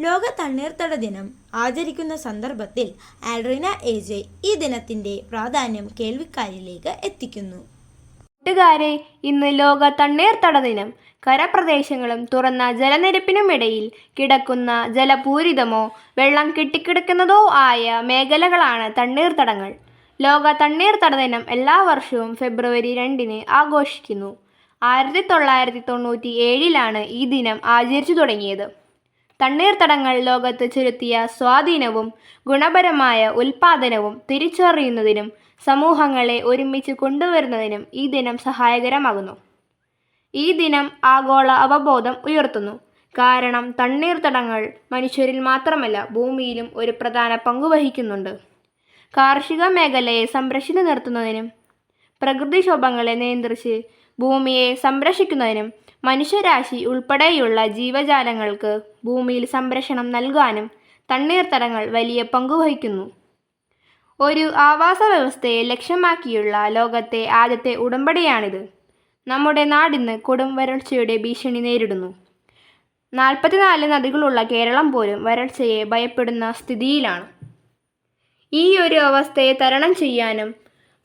ലോക തണ്ണീർത്തട ദിനം ആചരിക്കുന്ന സന്ദർഭത്തിൽ ആഡ്രീന AJ ഈ ദിനത്തിൻ്റെ പ്രാധാന്യം കേൾവിക്കാരിലേക്ക് എത്തിക്കുന്നു. കൂട്ടുകാരെ, ഇന്ന് ലോക തണ്ണീർത്തട ദിനം. കരപ്രദേശങ്ങളും തുറന്ന ജലനിരപ്പിനുമിടയിൽ കിടക്കുന്ന ജലപൂരിതമോ വെള്ളം കെട്ടിക്കിടക്കുന്നതോ ആയ മേഖലകളാണ് തണ്ണീർത്തടങ്ങൾ. ലോക തണ്ണീർത്തട ദിനം എല്ലാ വർഷവും ഫെബ്രുവരി 2 ആഘോഷിക്കുന്നു. 1997 ഈ ദിനം ആചരിച്ചു തുടങ്ങിയത്. തണ്ണീർത്തടങ്ങൾ ലോകത്ത് ചെലുത്തിയ സ്വാധീനവും ഗുണപരമായ ഉൽപ്പാദനവും തിരിച്ചറിയുന്നതിനും സമൂഹങ്ങളെ ഒരുമിച്ച് കൊണ്ടുവരുന്നതിനും ഈ ദിനം സഹായകരമാകുന്നു. ഈ ദിനം ആഗോള അവബോധം ഉയർത്തുന്നു. കാരണം തണ്ണീർത്തടങ്ങൾ മനുഷ്യരിൽ മാത്രമല്ല ഭൂമിയിലും ഒരു പ്രധാന പങ്ക് വഹിക്കുന്നുണ്ട്. കാർഷിക മേഖലയെ സംരക്ഷിച്ചു നിർത്തുന്നതിനും പ്രകൃതിക്ഷോഭങ്ങളെ നിയന്ത്രിച്ച് ഭൂമിയെ സംരക്ഷിക്കുന്നതിനും മനുഷ്യരാശി ഉൾപ്പെടെയുള്ള ജീവജാലങ്ങൾക്ക് ഭൂമിയിൽ സംരക്ഷണം നൽകാനും തണ്ണീർത്തടങ്ങൾ വലിയ പങ്ക് വഹിക്കുന്നു. ഒരു ആവാസ വ്യവസ്ഥയെ ലക്ഷ്യമാക്കിയുള്ള ലോകത്തെ ആദ്യത്തെ ഉടമ്പടിയാണിത്. നമ്മുടെ നാടിന്ന് കൊടും വരൾച്ചയുടെ ഭീഷണി നേരിടുന്നു. 44 നദികളുള്ള കേരളം പോലും വരൾച്ചയെ ഭയപ്പെടുന്ന സ്ഥിതിയിലാണ്. ഈ ഒരു അവസ്ഥയെ തരണം ചെയ്യാനും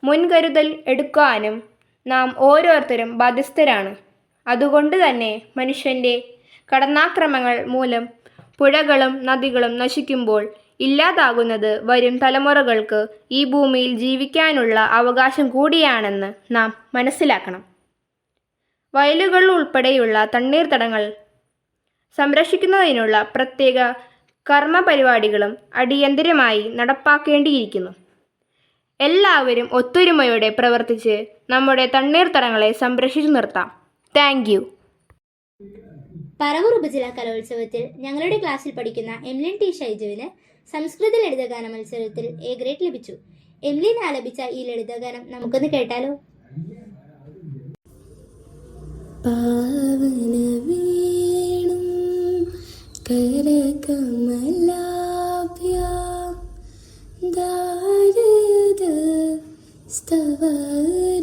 മുൻകരുതൽ എടുക്കാനും നാം ഓരോരുത്തരും ബാധ്യസ്ഥരാണ്. അതുകൊണ്ട് തന്നെ മനുഷ്യൻ്റെ കടന്നാക്രമങ്ങൾ മൂലം പുഴകളും നദികളും നശിക്കുമ്പോൾ ഇല്ലാതാകുന്നത് വരും തലമുറകൾക്ക് ഈ ഭൂമിയിൽ ജീവിക്കാനുള്ള അവകാശം കൂടിയാണെന്ന് നാം മനസ്സിലാക്കണം. വയലുകൾ ഉൾപ്പെടെയുള്ള തണ്ണീർത്തടങ്ങൾ സംരക്ഷിക്കുന്നതിനുള്ള പ്രത്യേക കർമ്മപരിപാടികളും അടിയന്തരമായി നടപ്പാക്കേണ്ടിയിരിക്കുന്നു. എല്ലാവരും ഒത്തൊരുമയോടെ പ്രവർത്തിച്ച് നമ്മുടെ തണ്ണീർത്തടങ്ങളെ സംരക്ഷിച്ചു നിർത്താം. Thank you. പറവൂർ ഉപജില്ലാ കലോത്സവത്തിൽ ഞങ്ങളുടെ ക്ലാസ്സിൽ പഠിക്കുന്ന എംലിൻ ടി ഷൈജുവിന് സംസ്കൃത ലളിതഗാന മത്സരത്തിൽ A ഗ്രേഡ് ലഭിച്ചു. എംലിൻ ആലപിച്ച ഈ ലളിതഗാനം നമുക്കൊന്ന് കേട്ടാലോ? പാവനവേണും കരകമലാഭ്യാം ദാരുദ സ്തവരൂപം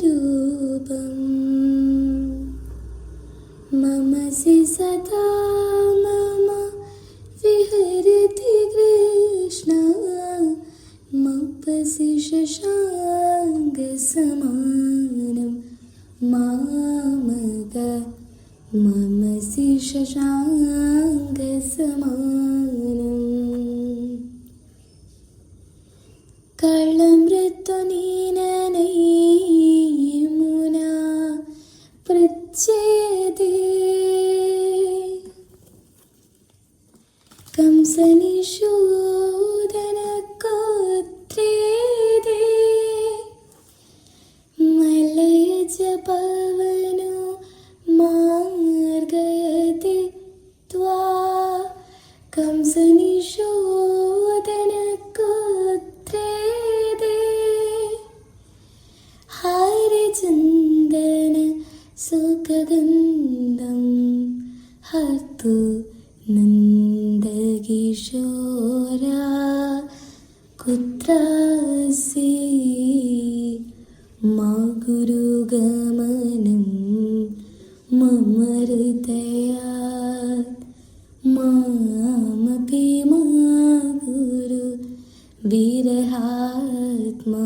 മമസി സദാ മമ വിഹരതി കൃഷ്ണ മപസി ശശാങ്ക സമാനം മാമക മമസി ശശാങ്ക സമാനം കളമൃത്വനീനനൈ യമുനാ പ്രച്ഛേദേ कंसनिषूदनकोत्रेदे मलयज पवनो मार्गयति त्वा कंसनिषूदनकोत्रेदे हरिचन्दन सुखगन्धं हर्तु नन्दकिशोर मेरा कुत्रासि मा गुरुगमनं मम हृदयात् मामपि मा गुरु विरहात्मा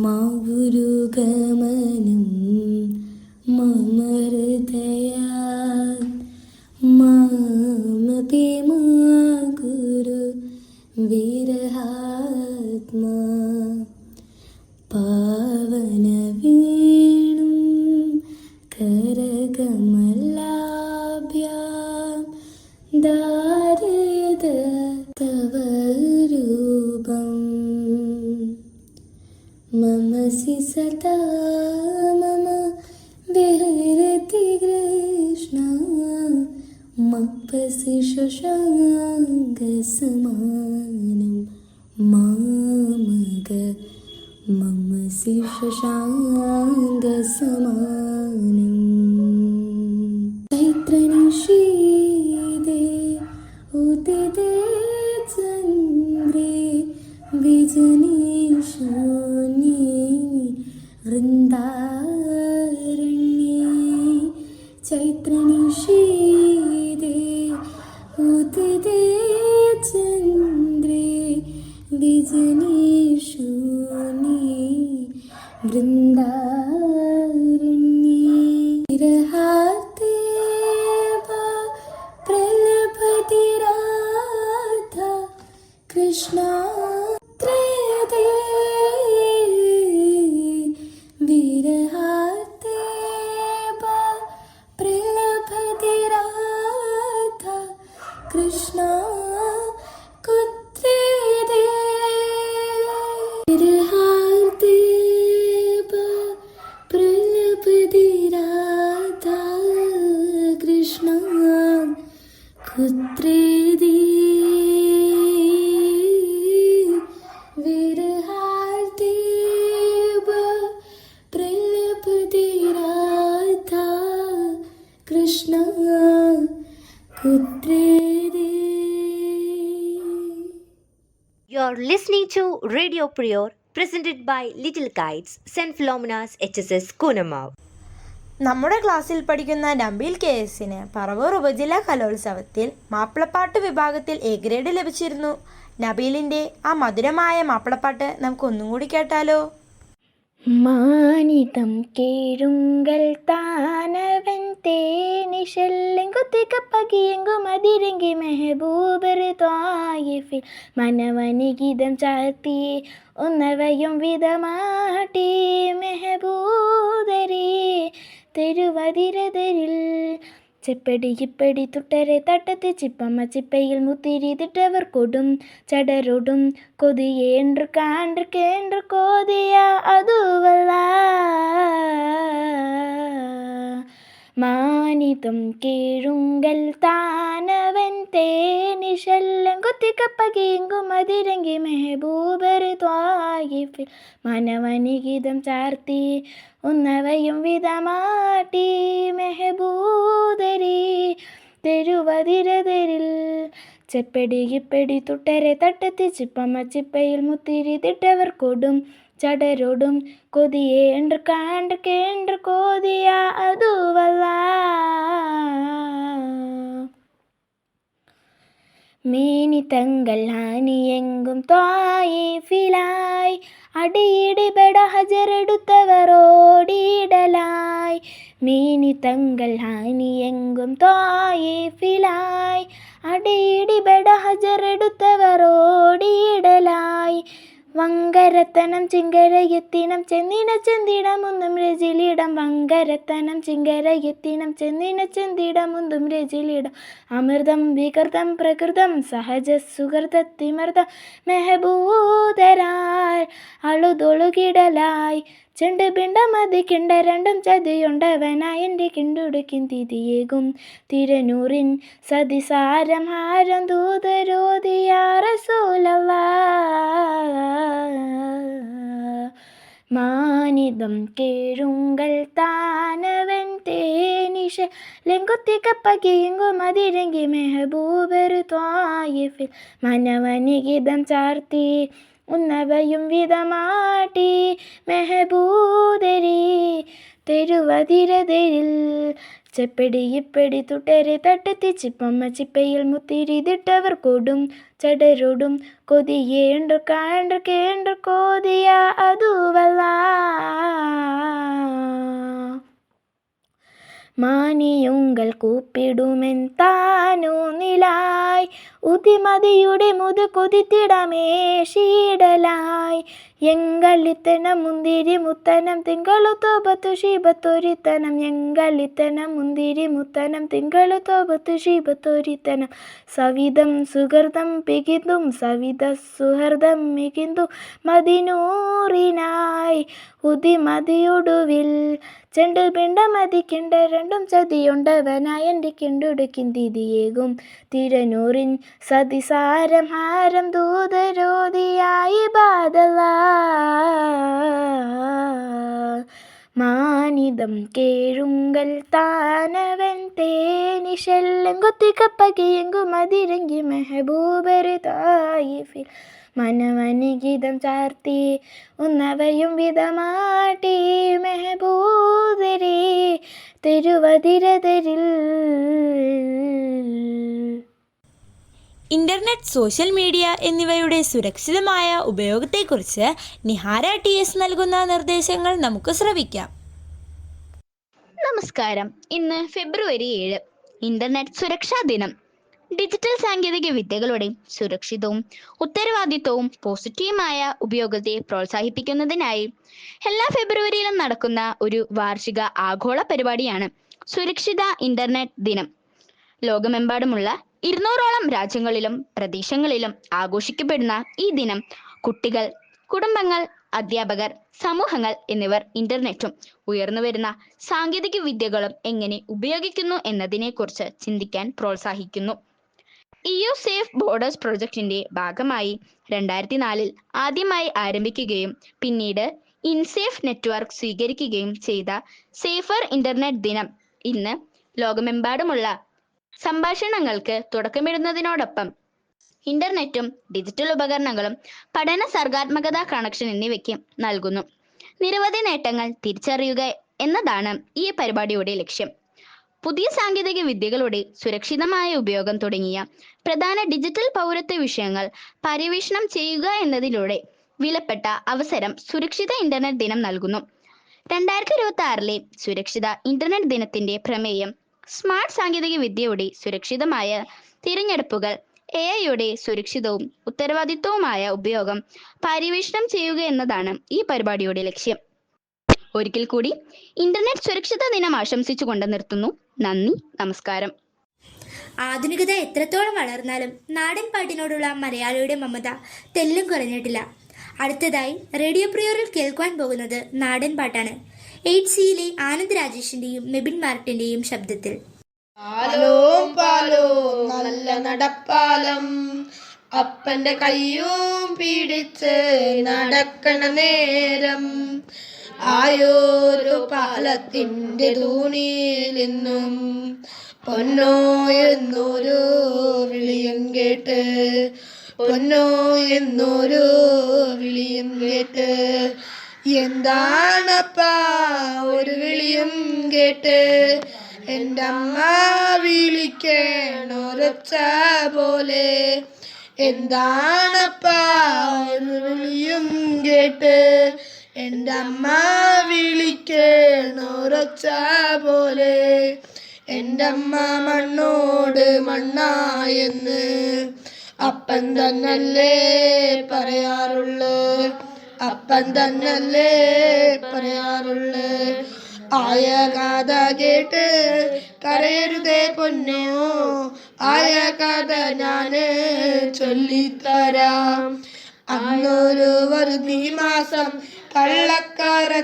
मा गुरुगमनं मम हृदयात् मामपि मा गुरु विरहात्मा पावनवेणुं करकमलाभ्यां धारयत तव रूपं ममसि सदा मम विहरति कृष्ण मप्पसि शशाङ्कसमानं मामग ममसि शशाङ्कसमानं चैत्रनिशीते उदिते चन्द्रे विजने शून्ये वृन्दारण्ये चैत्रनिशीते उदिते चन्द्रे विजने शून्ये वृन्दारण्ये विरहार्ते वा प्रलभति राधा कृष्णा त्रेदे विरहार्ते वा प्रलभति राधा कृष्णा कुत्रेदे विरहार्ते वा प्रलभति राधा कृष्णा कुत्रेदे विरहार्ते वा प्रलभति Radha Krishna कुत्रेदे. You're listening to Radio Prior, presented by Little Kites, St. Philomena's HSS Kunamav. നമ്മുടെ ക്ലാസ്സിൽ പഠിക്കുന്ന നബീൽ KS-ന് പറവൂർ ഉപജില്ലാ കലോത്സവത്തിൽ മാപ്പിളപ്പാട്ട് വിഭാഗത്തിൽ A ഗ്രേഡ് ലഭിച്ചിരുന്നു. നബീലിൻ്റെ ആ മധുരമായ മാപ്പിളപ്പാട്ട് നമുക്ക് ഒന്നും കൂടി കേട്ടാലോ? മാനിതം കേഴുങ്കൽ താനവൻ തേനിശല്ലെങ്കുത്തിക്കപ്പകിയെങ്കും അതിരെങ്കി മെഹബൂബർ ത്വായിഫിൽ മനവനി ഗീതം ചാർത്തി ഒന്നവയും വിധമാട്ടി മെഹബൂദരേ തെരുവതിരതരിൽ ചെപ്പടി ഇപ്പടി തുട്ടരെ തട്ടത്ത് ചിപ്പമ്മ ചിപ്പയിൽ മുത്തിരി തിട്ടവർ കൊടും ചടരൊടും കൊതിയേன்று കാണ്ട് കേന്ദ്ര കോതിയ അതുവല്ല മാനിതം കേഴുങ്കൽ താനവൻ തേനിശല്ലം കുത്തിക്കപ്പകിയെങ്കും അതിരങ്കി മെഹബൂബർ ത്വായിഫിൽ മനവനി ഗീതം ചാർത്തി ഒന്നവയും വിധമാട്ടി മെഹബൂദരേ തെരുവതിരതരിൽ ചെപ്പടി ഇപ്പടി തുട്ടരെ തട്ടത്തി ചിപ്പമ്മ ചിപ്പയിൽ മുത്തിരി തിട്ടവർ കൊടും ചടരൊടും കൊതിയേன்று കാണ്ട് കേന്ദ്ര കോതിയ അതുവല്ല മേനി തങ്ങൾ ഹാനിയെങ്കും ത്വായിഫിലായി അടിയിടിപെട ഹജറെടുത്തവർ ഓടിയിടലായി മേനി തങ്ങൾ ഹാനിയെങ്കും ത്വായിഫിലായി അടിയിടിപെട ഹജറെടുത്തവർ ഓടിയിടലായി വങ്കരത്തനം ചിങ്കരയെത്തിനം ചെന്നിന ചെന്തിടമുന്തും രജിലിടം വങ്കരത്തനം ചിങ്കരയെത്തിനം ചെന്നിന ചെന്തിടമുന്തും രജിലിടം അമൃതം വികൃതം പ്രകൃതം സഹജ സുഹൃതത്തിമൃതം മെഹബൂദരാൽ അളുതൊളുകിടലായി ചെണ്ട് പിണ്ടമതി കിണ്ട രണ്ടും ചതിയുണ്ടവനായി എൻ്റെ കിണ്ടുടുക്കിൻ തിരിയേകും തിരനൂറിൻ സതിസാരം ഹാരം ദൂതരോധിയ റസൂലല്ലാ മാനിതം കേഴുങ്കൽ താനവൻ തേനിശ ലെങ്കുത്തി കപ്പക്കിയെങ്കും മതിരങ്കി മെഹബൂബര് ത്വായിഫിൽ മനവനിഗീതം ചാർത്തി ഉന്നവയും വിധമാട്ടി മെഹബൂദരി തെരുവതിരതിരിൽ ചെപ്പടി ഇപ്പടി തുട്ടരെ തട്ടത്തി ചിപ്പമ്മ ചിപ്പയിൽ മുത്തിരിതിട്ടവർ കൊടും ചടരോടും കൊതിയേണ്ടു കാണ്ടു കേണ്ടു കോതിയ അതുവല്ല മാനിയുങ്കൾ കൂപ്പിടുമെൻ താനു നിലായി ഉതിമതിയുടെ മുത് കൊതിത്തിടമേ ഷീടലായി എങ്കളിത്തനം മുന്തിരി മുത്തനം തിങ്കളു തോപത്തു ശീപത്തൊരിത്തനം എങ്കളിത്തനം മുന്തിരി മുത്തനം തിങ്കളു തോപത്തു ശീപത്തൊരിത്തനം സവിധം സുഹൃതം പികിന്തും സവിധ സുഹൃതം മികിന്തു മതിനൂറിനായി ഉതിമതിയൊടുവിൽ ചെണ്ട് പിണ്ടമതിക്കിണ്ട രണ്ടും ചതിയുണ്ടവനായ എൻ്റെ കിണ്ടുടുക്കിന്തിതിയേകും തിരനൂറിൻ സതിസാരം ഹാരം ദൂതരോധിയായി ബാദല മാനിതം കേഴുങ്കൽ താനവൻ തേനിശെല്ലും കൊത്തിക്കപ്പകിയെങ്കും മതിരങ്കി മെഹബൂബര് തായിഫിൽ മനവനിഗീതം ചാർത്തി ഉന്നവയും വിധമാട്ടി മെഹബൂദരി തിരുവതിരതിരിൽ. ഇൻ്റർനെറ്റ്, സോഷ്യൽ മീഡിയ എന്നിവയുടെ സുരക്ഷിതമായ ഉപയോഗത്തെക്കുറിച്ച് നിഹാര TS നൽകുന്ന നിർദ്ദേശങ്ങൾ നമുക്ക് ശ്രവിക്കാം. നമസ്കാരം. ഇന്ന് ഫെബ്രുവരി 7, ഇന്റർനെറ്റ് സുരക്ഷാ ദിനം. ഡിജിറ്റൽ സാങ്കേതിക വിദ്യകളുടെ സുരക്ഷിതവും ഉത്തരവാദിത്വവും പോസിറ്റീവുമായ ഉപയോഗത്തെ പ്രോത്സാഹിപ്പിക്കുന്നതിനായി എല്ലാ ഫെബ്രുവരിയിലും നടക്കുന്ന ഒരു വാർഷിക ആഗോള പരിപാടിയാണ് സുരക്ഷിത ഇന്റർനെറ്റ് ദിനം. ലോകമെമ്പാടുമുള്ള 200ഓളം രാജ്യങ്ങളിലും പ്രദേശങ്ങളിലും ആഘോഷിക്കപ്പെടുന്ന ഈ ദിനം കുട്ടികൾ, കുടുംബങ്ങൾ, അധ്യാപകർ, സമൂഹങ്ങൾ എന്നിവർ ഇന്റർനെറ്റും ഉയർന്നുവരുന്ന സാങ്കേതിക വിദ്യകളും എങ്ങനെ ഉപയോഗിക്കുന്നു എന്നതിനെക്കുറിച്ച് ചിന്തിക്കാൻ പ്രോത്സാഹിക്കുന്നു. EU സേഫ് ബോർഡേഴ്സ് പ്രൊജക്ടിന്റെ ഭാഗമായി 2004 ആദ്യമായി ആരംഭിക്കുകയും പിന്നീട് ഇൻസേഫ് നെറ്റ്വർക്ക് സ്വീകരിക്കുകയും ചെയ്ത സേഫർ ഇന്റർനെറ്റ് ദിനം ഇന്ന് ലോകമെമ്പാടുമുള്ള സംഭാഷണങ്ങൾക്ക് തുടക്കമിടുന്നതിനോടൊപ്പം ഇന്റർനെറ്റും ഡിജിറ്റൽ ഉപകരണങ്ങളും പഠന സർഗാത്മകത കണക്ഷൻ എന്നിവയ്ക്ക് നൽകുന്നു. നിരവധി നേട്ടങ്ങൾ തിരിച്ചറിയുക എന്നതാണ് ഈ പരിപാടിയുടെ ലക്ഷ്യം. പുതിയ സാങ്കേതിക വിദ്യകളുടെ സുരക്ഷിതമായ ഉപയോഗം തുടങ്ങിയ പ്രധാന ഡിജിറ്റൽ പൗരത്വ വിഷയങ്ങൾ പര്യവേഷണം ചെയ്യുക എന്നതിലൂടെ വിലപ്പെട്ട അവസരം സുരക്ഷിത ഇന്റർനെറ്റ് ദിനം നൽകുന്നു. 2026 സുരക്ഷിത ഇന്റർനെറ്റ് ദിനത്തിന്റെ പ്രമേയം സ്മാർട്ട് സാങ്കേതിക വിദ്യയുടെ സുരക്ഷിതമായ തിരഞ്ഞെടുപ്പുകൾ, AI-യുടെ സുരക്ഷിതവും ഉത്തരവാദിത്വവുമായ ഉപയോഗം പര്യവേഷണം ചെയ്യുക എന്നതാണ് ഈ പരിപാടിയുടെ ലക്ഷ്യം. ഒരിക്കൽ കൂടി ഇന്റർനെറ്റ് സുരക്ഷിത ദിനം ആശംസിച്ചുകൊണ്ട് നിർത്തുന്നു. നന്ദി, നമസ്കാരം. ആധുനികത എത്രത്തോളം വളർന്നാലും നാടൻ പാട്ടിനോടുള്ള മലയാളിയുടെ മമത തെല്ലും കുറഞ്ഞിട്ടില്ല. അടുത്തതായി റേഡിയോ പ്രിയോറിൽ കേൾക്കുവാൻ പോകുന്നത് നാടൻ പാട്ടാണ്. 8Cയിലെ ആനന്ദ് രാജേഷിന്റെയും മെബിൻ മാർട്ടിന്റെയും ശബ്ദത്തിൽ. പാലോം പാലോം നല്ല നടപ്പാലം, അപ്പന്റെ കയ്യും പിടിച്ച് നടക്കണ നേരം, ആയോരു പാലത്തിന്റെ തൂണിൽ നിന്നും പൊന്നോ എന്നൊരു വിളിയും കേട്ട്, പൊന്നോ എന്നൊരു വിളിയും കേട്ട്, എന്താണപ്പാ ഒരു വിളിയും കേട്ട്, എൻ്റെ അമ്മ വിളിക്കണൊരൊച്ച പോലെ, എന്താണപ്പാ ഒരു വിളിയും കേട്ട്, എൻ്റെ അമ്മ വിളിക്കണൊരൊച്ച പോലെ, എൻ്റെ അമ്മ മണ്ണോട് മണ്ണായെന്ന് അപ്പൻ തന്നല്ലേ പറയാറുള്ളു, അപ്പൻ തന്നല്ലേ പറയാറുള്ളു. ആയ കഥ കേട്ട് കരയരുതേ പൊന്നോ, ആയ കഥ ഞാന് ചൊല്ലിത്തരാം. അന്നൊരു വറുതി മാസം കള്ളക്കറക്കിടകം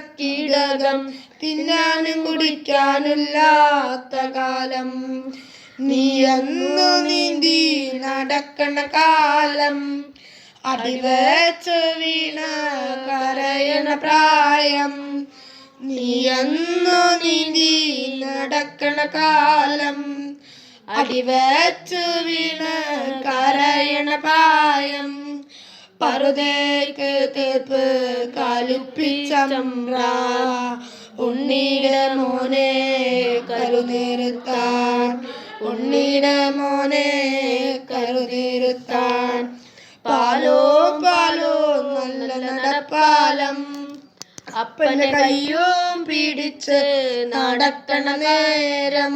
തിന്നാനും കുടിക്കാനില്ലാത്ത കാലം, നീ അന്നു നീന്തി നടക്കണ കാലം, അടിവച്ച് വീണ കരയണ പ്രായം, നീ എന്നു നീന്തി നടക്കണ കാലം അടിവച്ചു വീണ് കരയണ പ്രായം പറുതേക്ക് തീർപ്പ് കാലുപ്പിച്ചമ്ര ഉണ്ണിയുടെ മോനെ കരുതിരുത്താൻ ഉണ്ണിയുടെ മോനെ കരുതിരുത്താൻ പാലോ പാലോ നല്ല നടപ്പാലം അപ്പന്റെ കയ്യും പിടിച്ച് നടക്കണ നേരം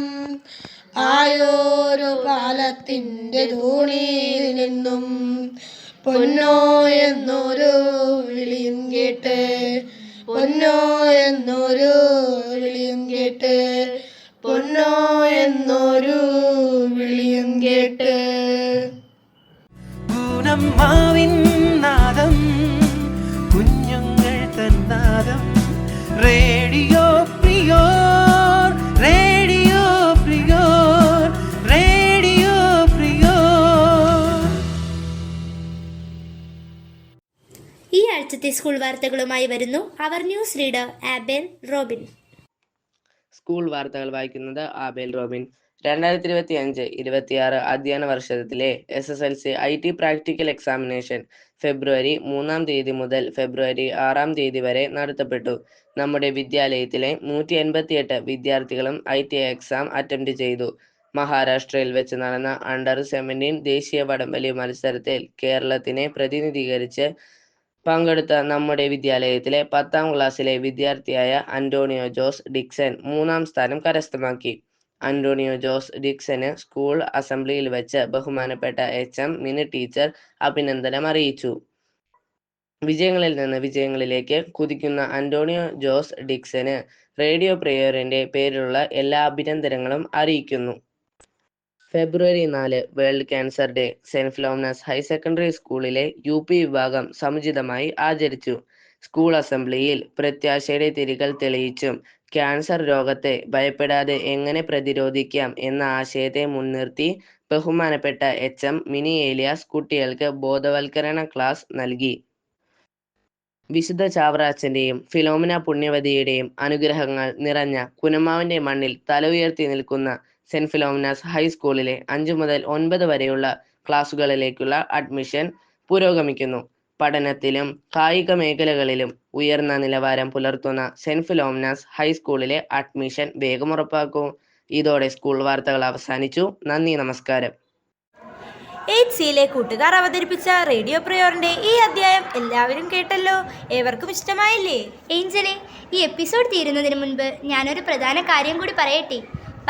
ആയോരു പാലത്തിന്റെ തൂണിൽ നിന്നും പൊന്നോ എന്നൊരു വിളിയും കേട്ട് പൊന്നോ എന്നൊരു വിളിയും കേട്ട് പൊന്നോ എന്നൊരു വിളിയും കേട്ട് പൂനമ്മാവിൻ നാദം കുഞ്ഞുങ്ങൾ തന്നാദം radio Priyor radio Priyor radio Priyor. ഈ ആഴ്ചത്തെ സ്കൂൾ വാർത്തകളുമായി വരുന്നു അവർ news reader Abel Robin. School വാർത്തകൾ വായിക്കുന്നത് ആബേൽ റോബിൻ. 2025-26 അധ്യയന വർഷത്തിലെ SSLC IT പ്രാക്ടിക്കൽ എക്സാമിനേഷൻ ഫെബ്രുവരി 3-ാം തീയതി മുതൽ ഫെബ്രുവരി 6-ാം തീയതി വരെ നടത്തപ്പെട്ടു. നമ്മുടെ വിദ്യാലയത്തിലെ 188 വിദ്യാർത്ഥികളും ITI എക്സാം അറ്റംപ്റ്റ് ചെയ്തു. മഹാരാഷ്ട്രയിൽ വെച്ച് നടന്ന അണ്ടർ-17 ദേശീയ വടംവലി മത്സരത്തിൽ കേരളത്തിനെ പ്രതിനിധീകരിച്ച് പങ്കെടുത്ത നമ്മുടെ വിദ്യാലയത്തിലെ 10ാം ക്ലാസ്സിലെ വിദ്യാർത്ഥിയായ അന്റോണിയോ ജോസ് ഡിക്സൺ 3ാം സ്ഥാനം കരസ്ഥമാക്കി. അന്റോണിയോ ജോസ് ഡിക്സന് സ്കൂൾ അസംബ്ലിയിൽ വെച്ച് ബഹുമാനപ്പെട്ട HM മിനി ടീച്ചർ അഭിനന്ദനം അറിയിച്ചു. വിജയങ്ങളിൽ നിന്ന് വിജയങ്ങളിലേക്ക് കുതിക്കുന്ന അന്റോണിയോ ജോസ് ഡിക്സന് റേഡിയോ പ്രിയോറിന്റെ പേരിലുള്ള എല്ലാ അഭിനന്ദനങ്ങളും അറിയിക്കുന്നു. ഫെബ്രുവരി 4 world cancer day saint Philomena's higher secondary സ്കൂളിലെ UP വിഭാഗം സമുചിതമായി ആചരിച്ചു. സ്കൂൾ അസംബ്ലിയിൽ പ്രത്യാശയുടെ തിരികൾ തെളിയിച്ചും ക്യാൻസർ രോഗത്തെ ഭയപ്പെടാതെ എങ്ങനെ പ്രതിരോധിക്കാം എന്ന ആശയത്തെ മുൻനിർത്തി ബഹുമാനപ്പെട്ട HM മിനി ഏലിയാസ് കുട്ടികൾക്ക് ബോധവൽക്കരണ ക്ലാസ് നൽകി. വിശുദ്ധ ചാവറാച്ചന്റെയും ഫിലോമിന പുണ്യവതിയുടെയും അനുഗ്രഹങ്ങൾ നിറഞ്ഞ കുനമാവിന്റെ മണ്ണിൽ തല ഉയർത്തി നിൽക്കുന്ന സെന്റ് ഫിലോമിനാസ് ഹൈസ്കൂളിലെ 5 മുതൽ 9 വരെയുള്ള ക്ലാസുകളിലേക്കുള്ള അഡ്മിഷൻ പുരോഗമിക്കുന്നു. പഠനത്തിലും കായിക മേഖലകളിലും ഉയർന്ന നിലവാരം പുലർത്തുന്ന സെന്റ് ഫിലോമിനാസ് ഹൈസ്കൂളിലെ അഡ്മിഷൻ വേഗം ഉറപ്പാക്കൂ. ഇതോടെ സ്കൂൾ വാർത്തകൾ അവസാനിച്ചു. നന്ദി, നമസ്കാരം. 8Cയിലെ കൂട്ടുകാർ അവതരിപ്പിച്ച റേഡിയോ പ്രിയോറിന്റെ ഈ അധ്യായം എല്ലാവരും കേട്ടല്ലോ. ഏവർക്കും ഇഷ്ടമായില്ലേ? ഏഞ്ചലെ, ഈ എപ്പിസോഡ് തീരുന്നതിന് മുൻപ് ഞാനൊരു പ്രധാന കാര്യം കൂടി പറയട്ടെ.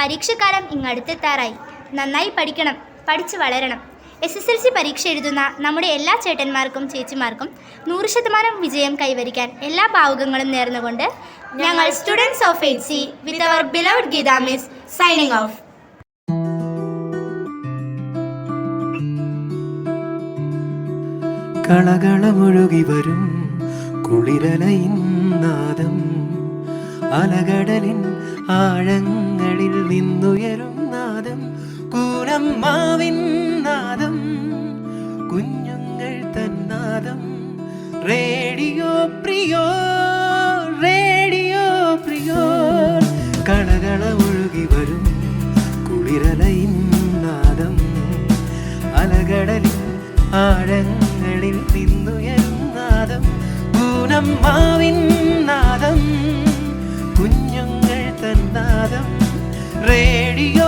പരീക്ഷക്കാലം ഇങ്ങടുത്തെത്താറായി. നന്നായി പഠിക്കണം, പഠിച്ചു വളരണം. SSLC പരീക്ഷ എഴുതുന്ന നമ്മുടെ എല്ലാ ചേട്ടന്മാർക്കും ചേച്ചിമാർക്കും 100% വിജയം കൈവരിക്കാൻ എല്ലാ ഭാവുകങ്ങളും നേർന്നുകൊണ്ട് ഞങ്ങൾ students of 8C with our beloved Geetha miss signing off. കളകളമൊഴുകി വരും കുളിരലയിൻ നാദം അലകടലിൻ ആഴങ്ങളിൽ നിന്നുയരും നാദം കൂനമ്മാവിൻ നാദം കുഞ്ഞുങ്ങൾ തന്നാദം റേഡിയോ പ്രിയോർ റേഡിയോ പ്രിയോർ. കളകളമൊഴുകി വരും കുളിരലയിൻ നാദം അലകടലിൻ ആഴങ്ങളിൽ നിന്നുയരും നാദം കൂനമ്മാവിൻ നാദം കുഞ്ഞുങ്ങൾ തന്നാദം റേഡിയോ